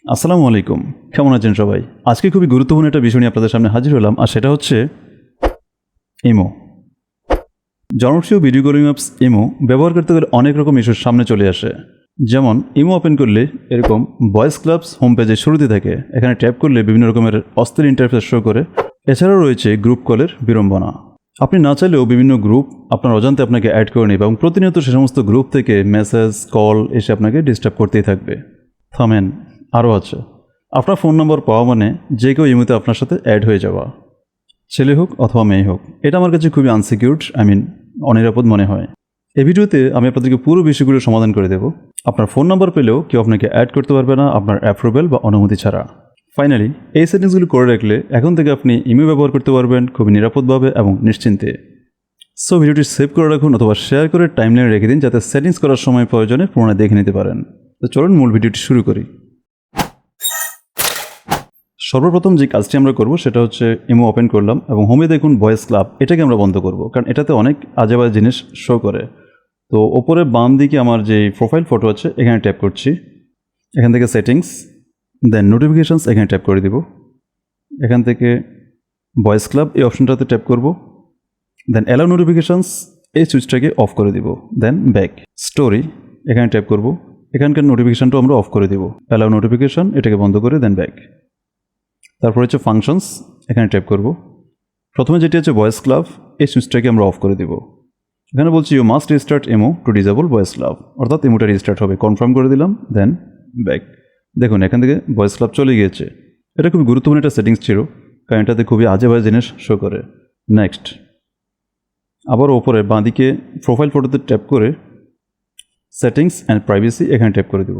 আসসালামু আলাইকুম, কেমন আছেন সবাই? আজকে খুবই গুরুত্বপূর্ণ একটা বিষয় নিয়ে আপনাদের সামনে হাজির হলাম, আর সেটা হচ্ছে ইমো। জনপ্রিয় ভিডিও কলিং অ্যাপস ইমো ব্যবহার করতে গেলে অনেক রকম ইস্যুর সামনে চলে আসে। যেমন ইমো ওপেন করলে এরকম ভয়েস ক্লাবস হোম পেজে শুরুতে থাকে, এখানে ট্যাপ করলে বিভিন্ন রকমের অস্থির ইন্টারফেস শো করে। এছাড়াও রয়েছে গ্রুপ কলের বিড়ম্বনা। আপনি না চাইলেও বিভিন্ন গ্রুপ আপনার অজান্তে আপনাকে অ্যাড করে নেবে এবং প্রতিনিয়ত সে সমস্ত গ্রুপ থেকে মেসেজ কল এসে আপনাকে ডিস্টার্ব করতেই থাকবে। থামেন, আরও আছে। আপনার ফোন নম্বর পাওয়া মানে যে কেউ ইমোতে আপনার সাথে অ্যাড হয়ে যাওয়া, ছেলে হোক অথবা মেয়ে হোক। এটা আমার কাছে খুবই আনসিকিউরড, অনিরাপদ মনে হয়। এই ভিডিওতে আমি আপনাদেরকে পুরো বিষয়গুলো সমাধান করে দেব। আপনার ফোন নাম্বার পেলেও কেউ আপনাকে অ্যাড করতে পারবে না আপনার অ্যাপ্রুভেল বা অনুমতি ছাড়া। ফাইনালি এই সেটিংসগুলো করে রাখলে এখন থেকে আপনি ইমেল ব্যবহার করতে পারবেন খুবই নিরাপদভাবে এবং নিশ্চিন্তে। সো ভিডিওটি সেভ করে রাখুন অথবা শেয়ার করে টাইমলাইনে রেখে দিন, যাতে সেটিংস করার সময় প্রয়োজনে পুনরায় দেখে নিতে পারেন। তো চলুন মূল ভিডিওটি শুরু করি। সর্বপ্রথম যে কাজটি আমরা করব সেটা হচ্ছে ইমো ওপেন করলাম এবং হোমে দেখুন ভয়েস ক্লাব, এটাকে আমরা বন্ধ করব, কারণ এটাতে অনেক আজেবাজে জিনিস শো করে। তো ওপরে বাম দিকে আমার যে প্রোফাইল ফটো আছে এখানে ট্যাপ করছি, এখান থেকে সেটিংস, দেন নোটিফিকেশানস এখানে ট্যাপ করে দিব। এখান থেকে ভয়েস ক্লাব এই অপশনটাতে ট্যাপ করব, দেন অ্যালাউ নোটিফিকেশানস এই সুইচটাকে অফ করে দিব, দেন ব্যাক। স্টোরি এখানে ট্যাপ করব, এখানকার নোটিফিকেশানটাও আমরা অফ করে দিব। অ্যালাউ নোটিফিকেশান এটাকে বন্ধ করে দেন ব্যাক। তারপর হচ্ছে ফাংশনস, এখানে ট্যাপ করব। প্রথমে যেটি হচ্ছে ভয়েস ক্লাব, এই সুইচটাকে আমরা অফ করে দিব। এখানে বলছি you must restart imo to disable voice club, অর্থাৎ ইমোটা রিস্টার্ট হবে। কনফার্ম করে দিলাম, দেন ব্যাক। দেখুন এখান থেকে ভয়েস ক্লাব চলে গিয়েছে। এটা খুবই গুরুত্বপূর্ণ একটা সেটিংস ছিল, কারণ এটাতে খুবই আজে বাজে জিনিস শো করে। নেক্সট, আবার ওপরে বাঁদিকে প্রোফাইল ফটোতে ট্যাপ করে সেটিংস অ্যান্ড প্রাইভেসি এখানে ট্যাপ করে দেব।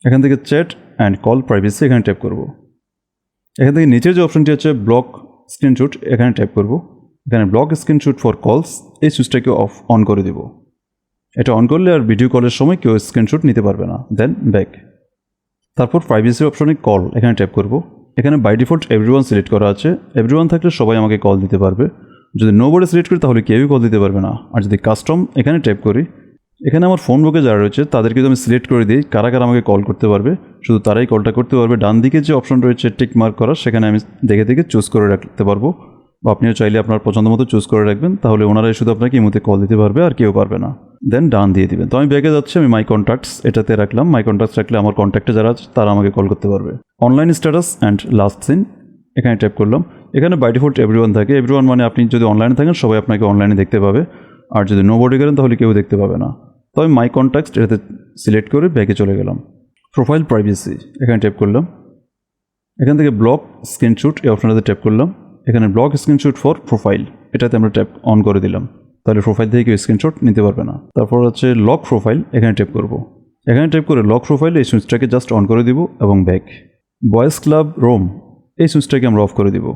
এখান থেকে চ্যাট অ্যান্ড কল প্রাইভেসি এখানে ট্যাপ করব। এখান থেকে নিচের যে অপশনটি আছে ব্লক স্ক্রিনশট, এখানে ট্যাপ করব। এখানে ব্লক স্ক্রিনশট ফর কলস এই সুইচটাকে অন করে দেব। এটা অন করলে আর ভিডিও কলের সময় কেউ স্ক্রিনশট নিতে পারবে না, দেন ব্যাক। তারপর প্রাইভেসি অপশনে কল এখানে ট্যাপ করব। এখানে বাই ডিফল্ট এভরিওয়ান সিলেক্ট করা আছে, এভরিওয়ান থাকলে সবাই আমাকে কল দিতে পারবে। যদি নোবডি সিলেক্ট করি তাহলে কেউই কল দিতে পারবে না। আর যদি কাস্টম এখানে ট্যাপ করি, এখানে আমার ফোন বুকে যারা রয়েছে তাদেরকে যদি আমি সিলেক্ট করে দিই কারা কারা আমাকে কল করতে পারবে, শুধু তারাই কলটা করতে পারবে। ডান দিকে যে অপশন রয়েছে টিক মার্ক করা, সেখানে আমি দেখে দেখে চুজ করে রাখতে পারবো, বা আপনিও চাইলে আপনার পছন্দ মতো চুজ করে রাখবেন, তাহলে ওনারাই শুধু আপনাকে ইমোতে কল দিতে পারবে আর কেউ পারবে না। দেন ডান দিয়ে দিবেন। তো আমি ব্যাগে যাচ্ছি, আমি মাই কন্ট্যাক্টস এটাতে রাখলাম। মাই কন্ট্যাক্টস রাখলে আমার কন্ট্যাক্টে যারা আছে তারা আমাকে কল করতে পারবে। Online status and last seen এখানে ট্যাপ করলাম। এখানে বাই ডিফল্ট এভরিওয়ান থাকে, এভরিওয়ান মানে আপনি যদি অনলাইনে থাকেন সবাই আপনাকে অনলাইনে দেখতে পাবে, আর যদি নোবডি করেন তাহলে কেউ দেখতে পাবে না। তো আমি মাই কন্ট্যাক্টস এটাতে সিলেক্ট করে ব্যাকে চলে গেলাম। প্রোফাইল প্রাইভেসি এখানে ট্যাপ করলাম। এখান থেকে ব্লক স্ক্রিনশট এই অপশনটাতে ট্যাপ করলাম। এখানে ব্লক স্ক্রিনশট ফর প্রোফাইল এটাতে আমরা ট্যাপ অন করে দিলাম, তাহলে প্রোফাইল থেকে কেউ স্ক্রিনশট নিতে পারবে না। তারপর হচ্ছে লক প্রোফাইল এখানে ট্যাপ করব। এখানে ট্যাপ করে লক প্রোফাইল এই সুইচটাকে জাস্ট অন করে দিব এবং ব্যাক। ভয়েস ক্লাব রোম এই সুইচটাকে আমরা অফ করে দিব।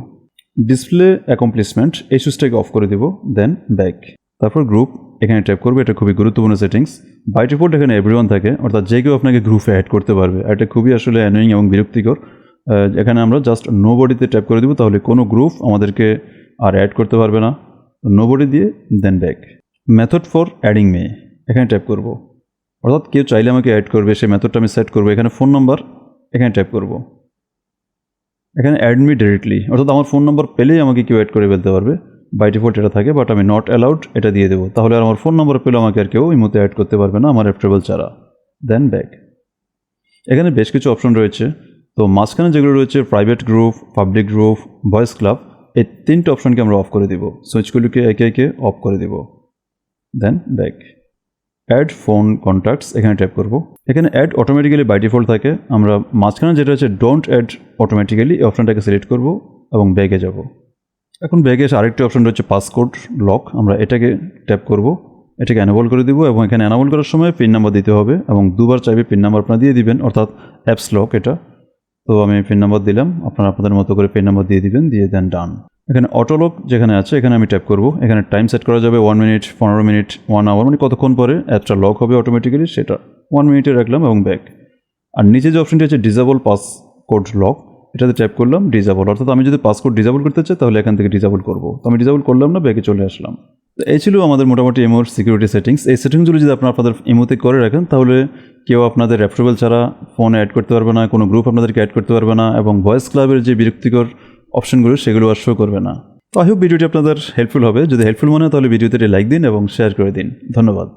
ডিসপ্লে অ্যাকমপ্লিশমেন্ট এই সুইচটাকে অফ করে দিব, দেন ব্যাক। তারপর গ্রুপ এখানে ট্যাপ করবে, এটা খুবই গুরুত্বপূর্ণ সেটিংস। বাই ডিফল্ট এখানে এভরিওয়ান থাকে, অর্থাৎ যে কেউ আপনাকে গ্রুপে অ্যাড করতে পারবে। আর এটা খুবই আসলে অ্যানোয়িং এবং বিরক্তিকর। এখানে আমরা জাস্ট নোবডিতে ট্যাপ করে দিব, তাহলে কোনো গ্রুপ আমাদেরকে আর অ্যাড করতে পারবে না। নোবডি দিয়ে দেন ব্যাক। মেথড ফর অ্যাডিং মে এখানে ট্যাপ করব, অর্থাৎ কেউ চাইলে আমাকে অ্যাড করবে সেই মেথডটা আমি সেট করবো। এখানে ফোন নাম্বার এখানে ট্যাপ করব। এখানে অ্যাড মি ডিরেক্টলি, অর্থাৎ আমার ফোন নাম্বার পেলেই আমাকে কেউ অ্যাড করে ফেলতে পারবে। বাই ডিফল্ট এটা থাকে, বাট আমি নট অ্যালাউড এটা দিয়ে দেবো, তাহলে আর আমার ফোন নাম্বার পেলেও আমাকে আর কেউ ইমোতে অ্যাড করতে পারবে না আমার অ্যাপ্রুভেল ছাড়া, দেন ব্যাক। এখানে বেশ কিছু অপশন রয়েছে, তো মাঝখানে যেগুলো রয়েছে private group, public group, voice club, এই তিনটে অপশনকে আমরা অফ করে দিব। সুইচগুলোকে একে একে অফ করে দিব, then back. Add phone contacts এখানে ট্যাপ করব। এখানে অ্যাড অটোমেটিক্যালি বাই ডিফল্ট থাকে, আমরা মাঝখানে যেটা আছে ডোন্ট অ্যাড অটোমেটিক্যালি এই অপশনটাকে সিলেক্ট করব এবং ব্যাগে যাব। এখন ব্যাগে এসে আরেকটি অপশন রয়েছে পাসকোড লক, আমরা এটাকে ট্যাপ করব, এটাকে অ্যানেবল করে দিব এবং এখানে অ্যানেবল করার সময় পিন নাম্বার দিতে হবে এবং দুবার চাইবে পিন নাম্বার আপনারা দিয়ে দিবেন, অর্থাৎ অ্যাপস লক এটা। তো আমি পিন নাম্বার দিলাম, আপনারা আপনাদের মতো করে পিন নাম্বার দিয়ে দিবেন, দিয়ে দেন ডান। এখানে অটোলক যেখানে আছে এখানে আমি ট্যাপ করব। এখানে টাইম সেট করা যাবে 1 মিনিট, 15 মিনিট, 1 আওয়ার, মানে কতক্ষণ পরে অ্যাপটা লক হবে অটোমেটিক্যালি সেটা 1 মিনিটে রাখলাম এবং ব্যাক। আর নিচে যে অপশনটি আছে ডিসেবল পাসকোড লক, এটাতে ট্যাপ করলাম ডিসেবল, অর্থাৎ আমি যদি পাসকোড ডিসেবল করতে চাই তাহলে এখান থেকে ডিসেবল করব। তো আমি ডিসেবল করলাম না, ব্যাকে চলে আসলাম। তো এই ছিল আমাদের মোটামুটি ইমোর সিকিউরিটি সেটিংস। এই সেটিংসগুলো যদি আপনাদের ইমোতে করে রাখেন তাহলে কেউ আপনাদের রেফারেবল ছাড়া ফোনে অ্যাড করতে পারবে না, কোনো গ্রুপ আপনাদেরকে অ্যাড করতে পারবে না, এবং ভয়েস ক্লাবের যে বিরক্তিকর অপশনগুলো সেগুলো আর শো করবে না। তো আই হোপ ভিডিওটি আপনাদের হেল্পফুল হবে। যদি হেল্পফুল মনে হয় তাহলে ভিডিওতে লাইক দিন এবং শেয়ার করে দিন। ধন্যবাদ।